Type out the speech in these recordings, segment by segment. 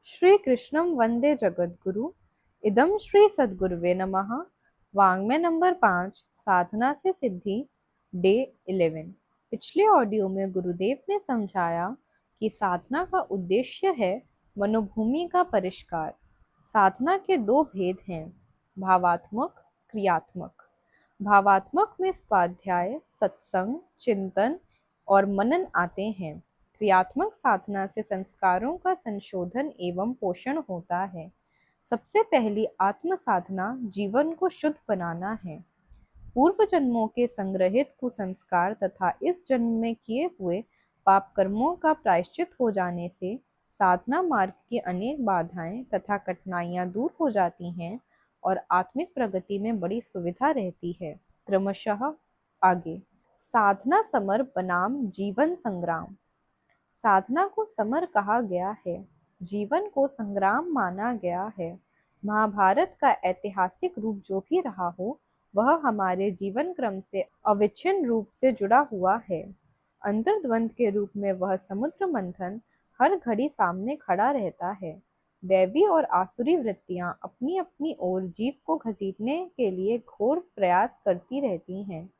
श्री कृष्णम वंदे जगद्गुरु। इदम श्री सद्गुरुवे नमः। वाङ्मय नंबर 5, साधना से सिद्धि, डे 11। पिछले ऑडियो में गुरुदेव ने समझाया कि साधना का उद्देश्य है मनोभूमि का परिष्कार। साधना के दो भेद हैं, भावात्मक, क्रियात्मक। भावात्मक में स्वाध्याय, सत्संग, चिंतन और मनन आते हैं। क्रियात्मक साधना से संस्कारों का संशोधन एवं पोषण होता है। सबसे पहली आत्म साधना जीवन को शुद्ध बनाना है। पूर्व जन्मों के संग्रहित कुसंस्कार तथा इस जन्म में किए हुए पाप कर्मों का प्रायश्चित हो जाने से साधना मार्ग की अनेक बाधाएं तथा कठिनाइयां दूर हो जाती हैं और आत्मिक प्रगति में बड़ी सुविधा रहती है। क्रमशः आगे। साधना समर बनाम जीवन संग्राम। साधना को समर कहा गया है, जीवन को संग्राम माना गया है। महाभारत का ऐतिहासिक रूप जो भी रहा हो, वह हमारे जीवन क्रम से अविच्छिन्न रूप से जुड़ा हुआ है। अंतर्द्वंद के रूप में वह समुद्र मंथन हर घड़ी सामने खड़ा रहता है। दैवी और आसुरी वृत्तियां अपनी अपनी ओर जीव को घसीटने के लिए घोर प्रयास करती रहती हैं।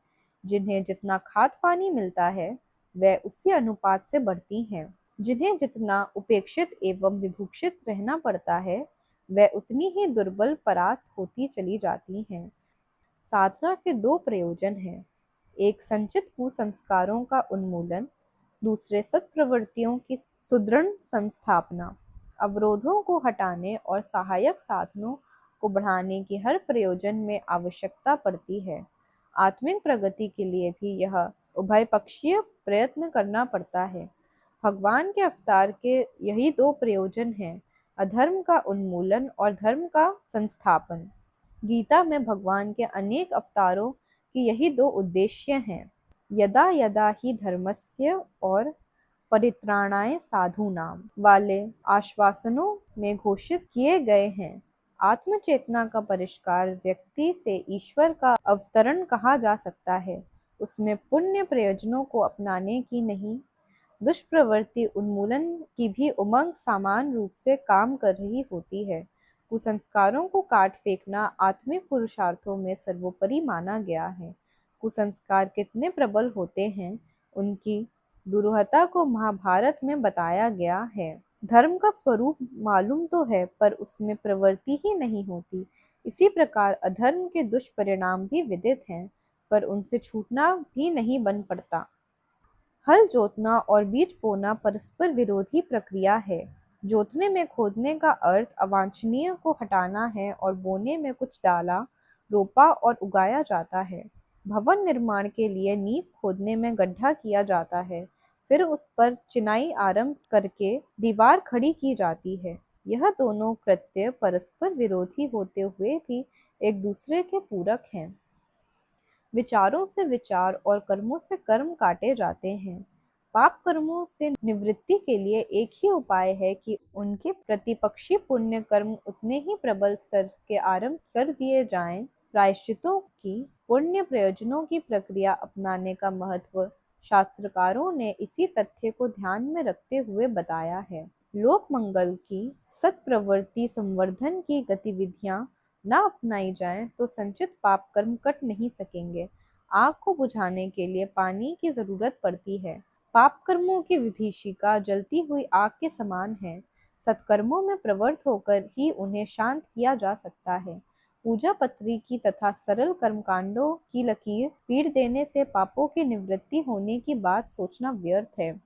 जिन्हें जितना खाद पानी मिलता है, वह उसी अनुपात से बढ़ती हैं। जिन्हें जितना उपेक्षित एवं विभूषित रहना पड़ता है, वह उतनी ही दुर्बल परास्त होती चली जाती हैं। साधना के दो प्रयोजन हैं, एक संचित कुसंस्कारों का उन्मूलन, दूसरे सत्प्रवृत्तियों की सुदृढ़ संस्थापना। अवरोधों को हटाने और सहायक साधनों को बढ़ाने की हर प्रयोजन में आवश्यकता पड़ती है। आत्मिक प्रगति के लिए भी यह उभयपक्षीय प्रयत्न करना पड़ता है। भगवान के अवतार के यही दो प्रयोजन हैं, अधर्म का उन्मूलन और धर्म का संस्थापन। गीता में भगवान के अनेक अवतारों की यही दो उद्देश्य हैं। यदा यदा ही धर्मस्य और परित्राणाय साधूनाम वाले आश्वासनों में घोषित किए गए हैं। आत्मचेतना का परिष्कार व्यक्ति से ईश्वर का अवतरण कहा जा सकता है। उसमें पुण्य प्रयोजनों को अपनाने की नहीं, दुष्प्रवृत्ति उन्मूलन की भी उमंग समान रूप से काम कर रही होती है। कुसंस्कारों को काट फेंकना आत्मिक पुरुषार्थों में सर्वोपरि माना गया है। कुसंस्कार कितने प्रबल होते हैं, उनकी दुरूहता को महाभारत में बताया गया है। धर्म का स्वरूप मालूम तो है, पर उसमें प्रवृत्ति ही नहीं होती। इसी प्रकार अधर्म के दुष्परिणाम भी विदित हैं, पर उनसे छूटना भी नहीं बन पड़ता। हल जोतना और बीज बोना परस्पर विरोधी प्रक्रिया है। जोतने में खोदने का अर्थ अवांछनीय को हटाना है और बोने में कुछ डाला, रोपा और उगाया जाता है। भवन निर्माण के लिए नींव खोदने में गड्ढा किया जाता है, फिर उस पर चिनाई आरंभ करके दीवार खड़ी की जाती है। यह दोनों कृत्य परस्पर विरोधी होते हुए भी एक दूसरे के पूरक हैं। विचारों से विचार और कर्मों से कर्म काटे जाते हैं। पाप कर्मों से निवृत्ति के लिए एक ही उपाय है कि उनके प्रतिपक्षी पुण्य कर्म उतने ही प्रबल स्तर के आरंभ कर दिए जाएं। प्रायश्चितों की पुण्य प्रयोजनों की प्रक्रिया अपनाने का महत्व शास्त्रकारों ने इसी तथ्य को ध्यान में रखते हुए बताया है। लोक मंगल की सत्प्रवृत्ति संवर्धन की गतिविधियां ना अपनाई जाएं तो संचित पाप कर्म कट नहीं सकेंगे। आग को बुझाने के लिए पानी की जरूरत पड़ती है। पाप कर्मों की विभीषिका जलती हुई आग के समान है। सत्कर्मों में प्रवृत्त होकर ही उन्हें शांत किया जा सकता है। पूजा पत्री की तथा सरल कर्मकांडों की लकीर पीड़ देने से पापों की निवृत्ति होने की बात सोचना व्यर्थ है।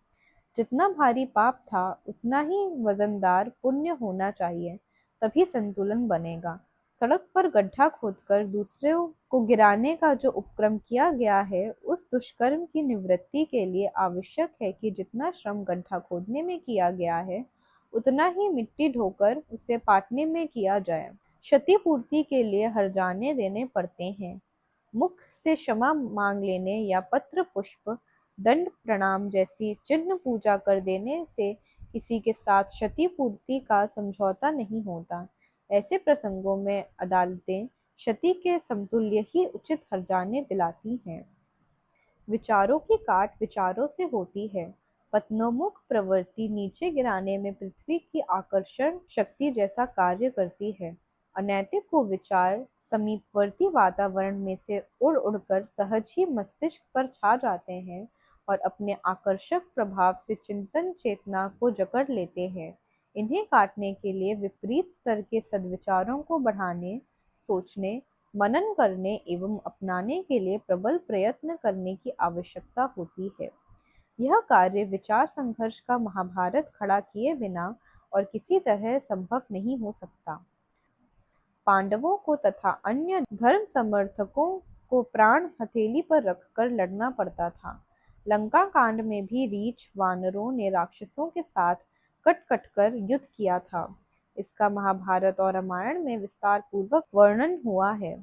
जितना भारी पाप था, उतना ही वजनदार पुण्य होना चाहिए, तभी संतुलन बनेगा। सड़क पर गड्ढा खोदकर दूसरों को गिराने का जो उपक्रम किया गया है, उस दुष्कर्म की निवृत्ति के लिए आवश्यक है कि जितना श्रम गड्ढा खोदने में किया गया है, उतना ही मिट्टी ढोकर उसे पाटने में किया जाए। क्षतिपूर्ति के लिए हर्जाने देने पड़ते हैं। मुख से क्षमा मांग लेने या पत्र पुष्प दंड प्रणाम जैसी चिन्ह पूजा कर देने से किसी के साथ क्षतिपूर्ति का समझौता नहीं होता। ऐसे प्रसंगों में अदालतें क्षति के समतुल्य ही उचित हर्जाने दिलाती हैं। विचारों की काट विचारों से होती है। पतनोन्मुख प्रवृत्ति नीचे गिराने में पृथ्वी की आकर्षण शक्ति जैसा कार्य करती है। अनैतिक कुविचार समीपवर्ती वातावरण में से उड़ उड़कर सहज ही मस्तिष्क पर छा जाते हैं और अपने आकर्षक प्रभाव से चिंतन चेतना को जकड़ लेते हैं। इन्हें काटने के लिए विपरीत स्तर के सद्विचारों को बढ़ाने, सोचने, मनन करने एवं अपनाने के लिए प्रबल प्रयत्न करने की आवश्यकता होती है। यह कार्य विचार संघर्ष का महाभारत खड़ा किए बिना और किसी तरह संभव नहीं हो सकता। पांडवों को तथा अन्य धर्म समर्थकों को प्राण हथेली पर रखकर लड़ना पड़ता था। लंका कांड में भी रीछ वानरों ने राक्षसों के साथ कट कट कर युद्ध किया था। इसका महाभारत और रामायण में विस्तार पूर्वक वर्णन हुआ है।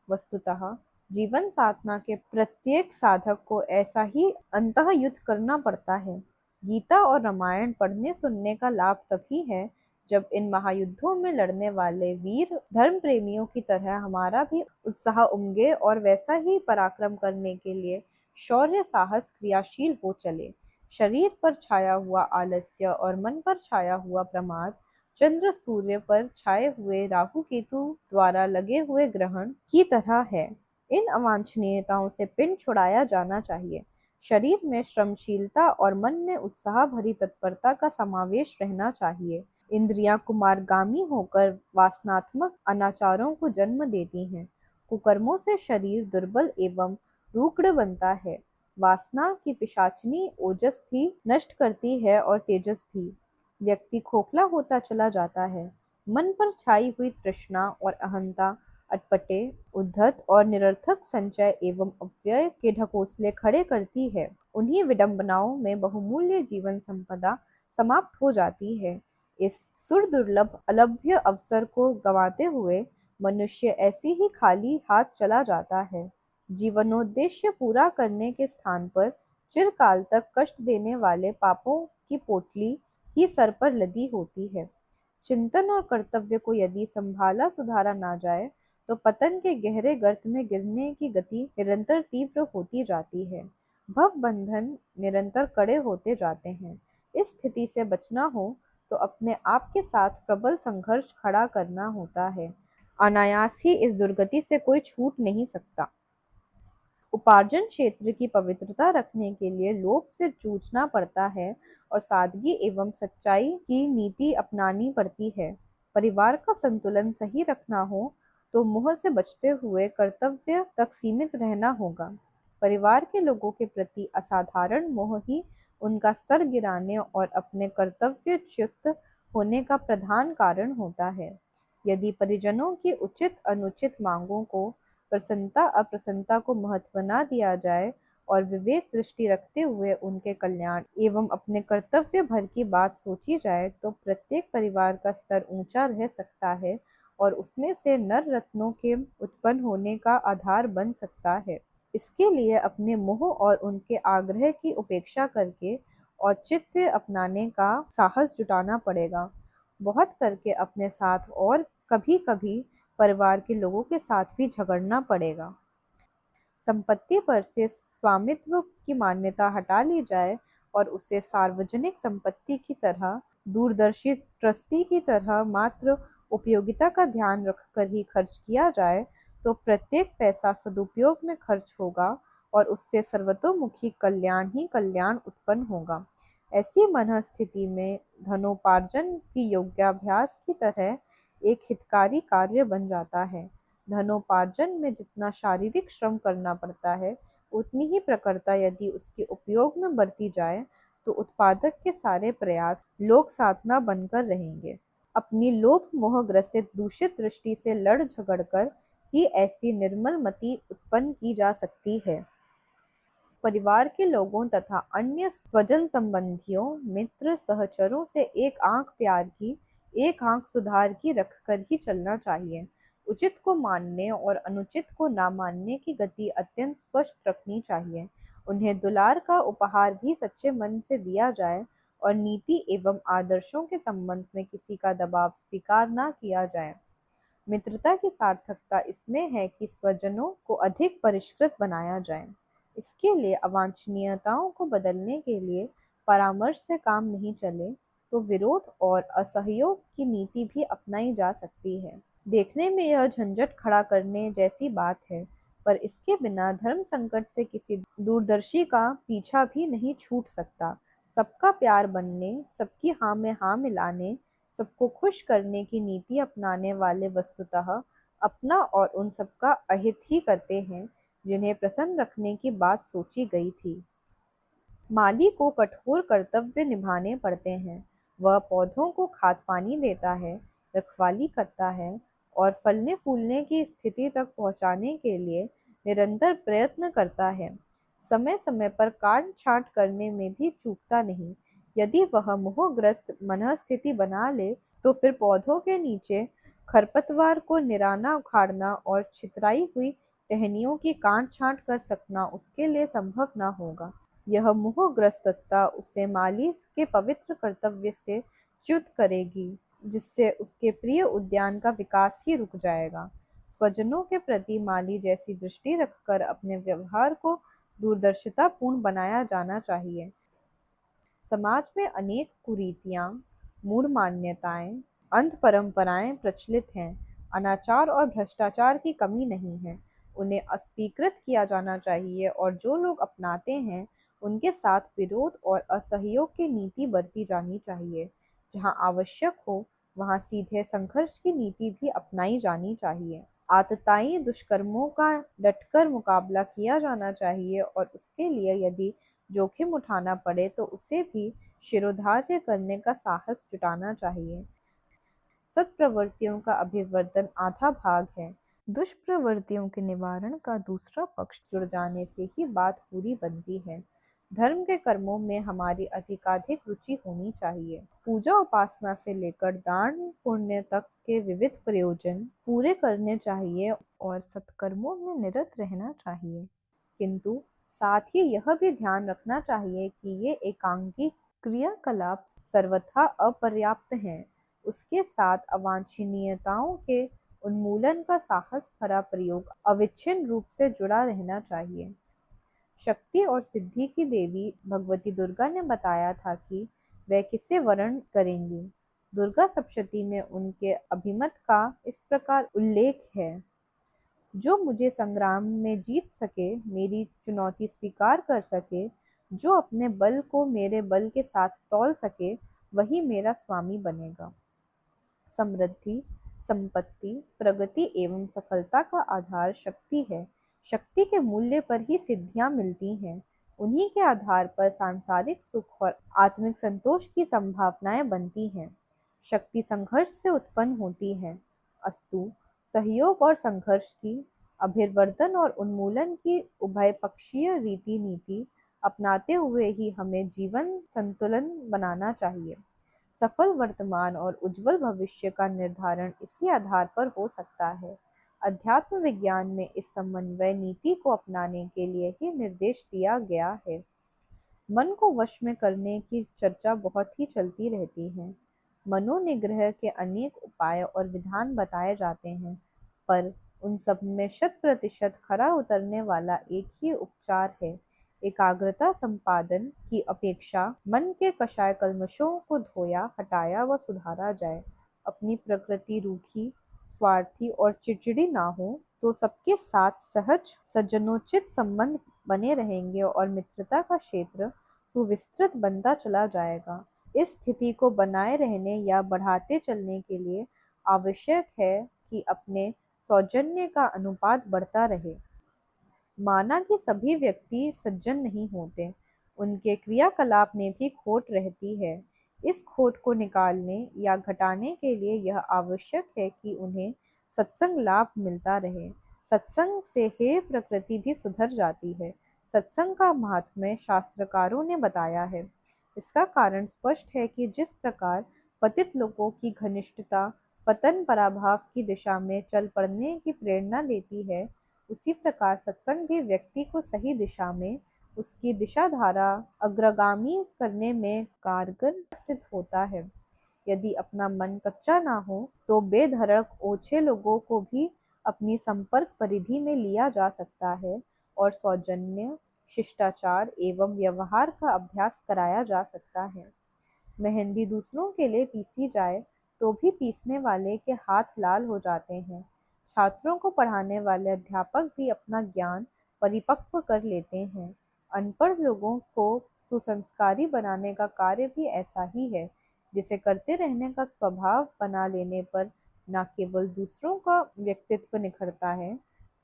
वस्तुतः जीवन साधना के प्रत्येक साधक को ऐसा ही अंतः युद्ध करना पड़ता है। गीता और रामायण पढ़ने सुनने का लाभ तभी है जब इन महायुद्धों में लड़ने वाले वीर धर्म प्रेमियों की तरह हमारा भी उत्साह उमगे और वैसा ही पराक्रम करने के लिए शौर्य साहस क्रियाशील हो चले। शरीर पर छाया हुआ आलस्य और मन पर छाया हुआ प्रमाद चंद्र सूर्य पर छाए हुए राहु केतु द्वारा लगे हुए ग्रहण की तरह है। इन अवांछनीयताओं से पिंड छुड़ाया जाना चाहिए। शरीर में श्रमशीलता और मन में उत्साह भरी तत्परता का समावेश रहना चाहिए। इंद्रियां कुमारगामी होकर वासनात्मक अनाचारों को जन्म देती हैं। कुकर्मों से शरीर दुर्बल एवं रूक्ष बनता है। वासना की पिशाचिनी ओजस भी नष्ट करती है और तेजस भी। व्यक्ति खोखला होता चला जाता है। मन पर छाई हुई तृष्णा और अहंता अटपटे, उद्धत और निरर्थक संचय एवं अपव्यय के ढकोसले खड़े करती है। उन्हीं विडंबनाओं में बहुमूल्य जीवन संपदा समाप्त हो जाती है। इस सुरदुर्लभ अलभ्य अवसर को गंवाते हुए मनुष्य ऐसी ही खाली हाथ चला जाता है। जीवनोद्देश्य पूरा करने के स्थान पर चिरकाल तक कष्ट देने वाले पापों की पोटली ही सर पर लदी होती है। चिंतन और कर्तव्य को यदि संभाला सुधारा ना जाए तो पतन के गहरे गर्त में गिरने की गति निरंतर तीव्र होती जाती है। भव बंधन निरंतर कड़े होते जाते हैं। इस स्थिति से बचना हो तो अपने आप के साथ प्रबल संघर्ष खड़ा करना होता है। अनायास ही इस दुर्गति से कोई छूट नहीं सकता। उपार्जन क्षेत्र की पवित्रता रखने के लिए लोभ से जूझना पड़ता है और सादगी एवं सच्चाई की नीति अपनानी पड़ती है। परिवार का संतुलन सही रखना हो तो मोह से बचते हुए कर्तव्य तक सीमित रहना होगा। परिवार के लोगों के प्रति असाधारण मोह ही उनका सर गिराने और अपने कर्तव्यच्युत होने का प्रधान कारण होता है। यदि परिजनों की उचित अनुचित मांगों को प्रसन्नता अप्रसन्नता को महत्व न दिया जाए और विवेक दृष्टि रखते हुए उनके कल्याण एवं अपने कर्तव्य भर की बात सोची जाए तो प्रत्येक परिवार का स्तर ऊंचा रह सकता है और उसमें से नर रत्नों के उत्पन्न होने का आधार बन सकता है। इसके लिए अपने मोह और उनके आग्रह की उपेक्षा करके औचित्य अपनाने का साहस जुटाना पड़ेगा। बहुत करके अपने साथ और कभी कभी परिवार के लोगों के साथ भी झगड़ना पड़ेगा। संपत्ति पर से स्वामित्व की मान्यता हटा ली जाए और उसे सार्वजनिक संपत्ति की तरह दूरदर्शी ट्रस्टी की तरह मात्र उपयोगिता का ध्यान रखकर ही खर्च किया जाए तो प्रत्येक पैसा सदुपयोग में खर्च होगा और उससे सर्वतोमुखी कल्याण ही कल्याण उत्पन्न होगा। ऐसी मनःस्थिति में धनोपार्जन भी योगाभ्यास की तरह एक हितकारी कार्य बन जाता है। धनोपार्जन में जितना शारीरिक श्रम करना पड़ता है उतनी ही प्रखरता यदि उसके उपयोग में बरती जाए तो उत्पादक के सारे प्रयास लोक साधना बनकर रहेंगे। अपनी लोभ मोह ग्रसित दूषित दृष्टि से लड़ झगड़ कर ही ऐसी निर्मल मति उत्पन्न की जा सकती है। परिवार के लोगों तथा अन्य स्वजन संबंधियों मित्र सहचरों से एक आंख प्यार की एक आंख सुधार की रखकर ही चलना चाहिए। उचित को मानने और अनुचित को ना मानने की गति अत्यंत स्पष्ट रखनी चाहिए। उन्हें दुलार का उपहार भी सच्चे मन से दिया जाए और नीति एवं आदर्शों के संबंध में किसी का दबाव स्वीकार न किया जाए। मित्रता की सार्थकता इसमें है कि स्वजनों को अधिक परिष्कृत बनाया जाए। इसके लिए अवांछनीयताओं को बदलने के लिए परामर्श से काम नहीं चले तो विरोध और असहयोग की नीति भी अपनाई जा सकती है। देखने में यह झंझट खड़ा करने जैसी बात है, पर इसके बिना धर्म संकट से किसी दूरदर्शी का पीछा भी नहीं छूट सकता। सबका प्यार बनने, सबकी हाँ में हाँ मिलाने, सबको खुश करने की नीति अपनाने वाले वस्तुतः अपना और उन सबका अहित ही करते हैं जिन्हें प्रसन्न रखने की बात सोची गई थी। माली को कठोर कर्तव्य निभाने पड़ते हैं। वह पौधों को खाद पानी देता है, रखवाली करता है और फलने फूलने की स्थिति तक पहुंचाने के लिए निरंतर प्रयत्न करता है। समय समय पर काट छांट करने में भी चूकता नहीं। यदि वह मोहग्रस्त मनःस्थिति बना ले तो फिर पौधों के नीचे खरपतवार को निराना उखाड़ना और छितराई हुई टहनियों की काट छांट कर सकना उसके लिए संभव न होगा। यह मोहग्रस्तता उसे माली के पवित्र कर्तव्य से च्युत करेगी, जिससे उसके प्रिय उद्यान का विकास ही रुक जाएगा। स्वजनों के प्रति माली जैसी दृष्टि रखकर अपने व्यवहार को दूरदर्शितापूर्ण बनाया जाना चाहिए। समाज में अनेक कुरीतियां, मूढ़ मान्यताएं, अंध परंपराएं प्रचलित हैं। अनाचार और भ्रष्टाचार की कमी नहीं है। उन्हें अस्वीकृत किया जाना चाहिए और जो लोग अपनाते हैं उनके साथ विरोध और असहयोग की नीति बरती जानी चाहिए। जहां आवश्यक हो वहां सीधे संघर्ष की नीति भी अपनाई जानी चाहिए। आतताई दुष्कर्मों का डटकर मुकाबला किया जाना चाहिए और उसके लिए यदि जोखिम उठाना पड़े तो उसे भी शिरोधार्य करने का साहस जुटाना चाहिए। सत्प्रवृत्तियों का अभिवर्धन आधा भाग है। दुष्प्रवृत्तियों के निवारण का दूसरा पक्ष जुड़ जाने से ही बात पूरी बनती है। धर्म के कर्मों में हमारी अधिकाधिक रुचि होनी चाहिए। पूजा उपासना से लेकर दान पुण्य तक के विविध प्रयोजन पूरे करने चाहिए और सत्कर्मों में निरत रहना चाहिए। किंतु साथ ही यह भी ध्यान रखना चाहिए कि ये एकांकी क्रियाकलाप सर्वथा अपर्याप्त हैं। उसके साथ अवांछनीयताओं के उन्मूलन का साहस भरा प्रयोग अविच्छिन्न रूप से जुड़ा रहना चाहिए। शक्ति और सिद्धि की देवी भगवती दुर्गा ने बताया था कि वह किसे वरण करेंगी। दुर्गा सप्तशती में उनके अभिमत का इस प्रकार उल्लेख है: जो मुझे संग्राम में जीत सके, मेरी चुनौती स्वीकार कर सके, जो अपने बल को मेरे बल के साथ तौल सके, वही मेरा स्वामी बनेगा। समृद्धि, संपत्ति, प्रगति एवं सफलता का आधार शक्ति है। शक्ति के मूल्य पर ही सिद्धियां मिलती हैं। उन्हीं के आधार पर सांसारिक सुख और आत्मिक संतोष की संभावनाएं बनती हैं। शक्ति संघर्ष से उत्पन्न होती है। अस्तु, सहयोग और संघर्ष की अभिवर्धन और उन्मूलन की उभयपक्षीय रीति नीति अपनाते हुए ही हमें जीवन संतुलन बनाना चाहिए। सफल वर्तमान और उज्जवल भविष्य का निर्धारण इसी आधार पर हो सकता है। अध्यात्म विज्ञान में इस समन्वय नीति को अपनाने के लिए ही निर्देश दिया गया है। मन को वश में करने की चर्चा बहुत ही चलती रहती है। मनोनिग्रह के अनेक उपाय और विधान बताए जाते हैं, पर उन सब में 100% खरा उतरने वाला एक ही उपचार है: एकाग्रता संपादन की अपेक्षा मन के कषाय कल्मशों को धोया, हटाया व सुधारा जाए। अपनी प्रकृति रूखी, स्वार्थी और चिड़चिड़ी ना हो तो सबके साथ सहज सज्जनोचित संबंध बने रहेंगे और मित्रता का क्षेत्र सुविस्तृत बनता चला जाएगा। इस स्थिति को बनाए रहने या बढ़ाते चलने के लिए आवश्यक है कि अपने सौजन्य का अनुपात बढ़ता रहे। माना कि सभी व्यक्ति सज्जन नहीं होते, उनके क्रियाकलाप में भी खोट रहती है। इस खोट को निकालने या घटाने के लिए यह आवश्यक है कि उन्हें सत्संग लाभ मिलता रहे। सत्संग से हे प्रकृति भी सुधर जाती है। सत्संग का महात्म्य शास्त्रकारों ने बताया है। इसका कारण स्पष्ट है कि जिस प्रकार पतित लोगों की घनिष्ठता पतन पराभाव की दिशा में चल पड़ने की प्रेरणा देती है, उसी प्रकार सत्संग भी व्यक्ति को सही दिशा में उसकी दिशा धारा अग्रगामी करने में कारगर सिद्ध होता है। यदि अपना मन कच्चा ना हो तो बेधड़क ओछे लोगों को भी अपनी संपर्क परिधि में लिया जा सकता है और सौजन्य, शिष्टाचार एवं व्यवहार का अभ्यास कराया जा सकता है। मेहंदी दूसरों के लिए पीसी जाए तो भी पीसने वाले के हाथ लाल हो जाते हैं। छात्रों को पढ़ाने वाले अध्यापक भी अपना ज्ञान परिपक्व कर लेते हैं। अनपढ़ लोगों को सुसंस्कारी बनाने का कार्य भी ऐसा ही है, जिसे करते रहने का स्वभाव बना लेने पर न केवल दूसरों का व्यक्तित्व निखरता है,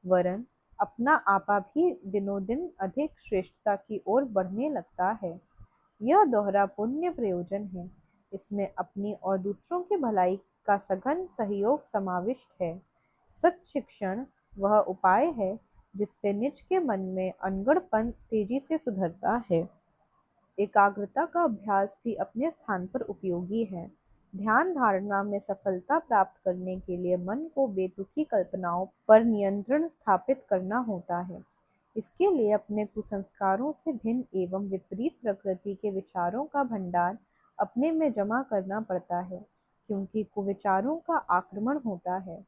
वरन अपना आपा भी दिनों दिन अधिक श्रेष्ठता की ओर बढ़ने लगता है। यह दोहरा पुण्य प्रयोजन है। इसमें अपनी और दूसरों की भलाई का सघन सहयोग समाविष्ट है। सत शिक्षण वह उपाय है जिससे निज के मन में अनगढ़पन तेजी से सुधरता है। एकाग्रता का अभ्यास भी अपने स्थान पर उपयोगी है। ध्यान धारणा में सफलता प्राप्त करने के लिए मन को बेतुकी कल्पनाओं पर नियंत्रण स्थापित करना होता है। इसके लिए अपने कुसंस्कारों से भिन्न एवं विपरीत प्रकृति के विचारों का भंडार अपने में जमा करना पड़ता है, क्योंकि कुविचारों का आक्रमण होता है।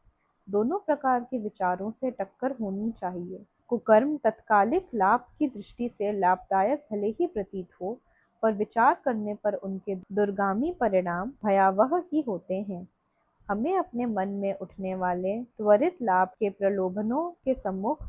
दोनों प्रकार के विचारों से टक्कर होनी चाहिए। कुकर्म तत्कालिक लाभ की दृष्टि से लाभदायक भले ही प्रतीत हो, पर विचार करने पर उनके दुर्गामी परिणाम भयावह ही होते हैं। हमें अपने मन में उठने वाले त्वरित लाभ के प्रलोभनों के सम्मुख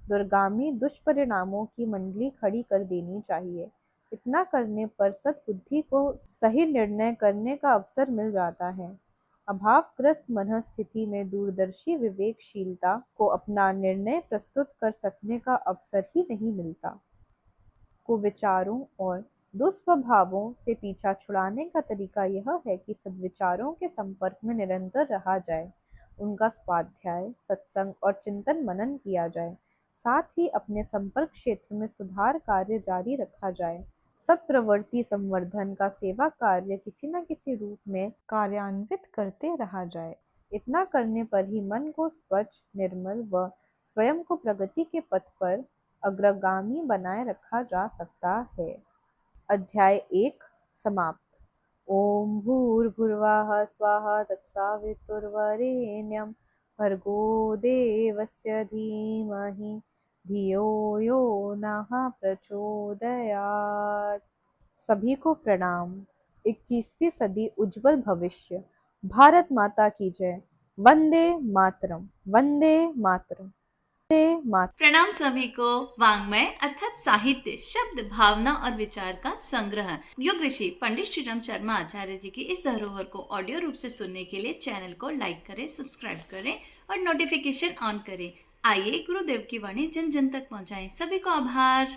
दुर्गामी दुष्परिणामों की मंडली खड़ी कर देनी चाहिए। इतना करने पर सद्बुद्धि को सही निर्णय करने का अवसर मिल जाता है। अभावग्रस्त मनस्थिति में दूरदर्शी विवेकशीलता को अपना निर्णय प्रस्तुत कर सकने का अवसर ही नहीं मिलता। कुविचारों और दुष्प्रभावों से पीछा छुड़ाने का तरीका यह है कि सद्विचारों के संपर्क में निरंतर रहा जाए, उनका स्वाध्याय, सत्संग और चिंतन मनन किया जाए। साथ ही अपने संपर्क क्षेत्र में सुधार कार्य जारी रखा जाए। सत्प्रवृत्ति संवर्धन का सेवा कार्य किसी न किसी रूप में कार्यान्वित करते रहा जाए। इतना करने पर ही मन को स्वच्छ, निर्मल व स्वयं को प्रगति के पथ पर अग्रगामी बनाए रखा जा सकता है। अध्याय 1 समाप्त। ओम भूर्भुवः स्वः तत्सवितुर्वरेण्यं भर्गो देवस्य धीमहि धियो यो नः प्रचोदयात्। सभी को प्रणाम। 21वीं सदी उज्जवल भविष्य। भारत माता की जय। वंदे मातरम, वंदे मातरम। प्रणाम सभी को। वाङ्मय अर्थात साहित्य, शब्द, भावना और विचार का संग्रह। योग ऋषि पंडित श्रीराम शर्मा आचार्य जी की इस धरोहर को ऑडियो रूप से सुनने के लिए चैनल को लाइक करें, सब्सक्राइब करें और नोटिफिकेशन ऑन करें। आइए गुरुदेव की वाणी जन जन तक पहुंचाएं। सभी को आभार।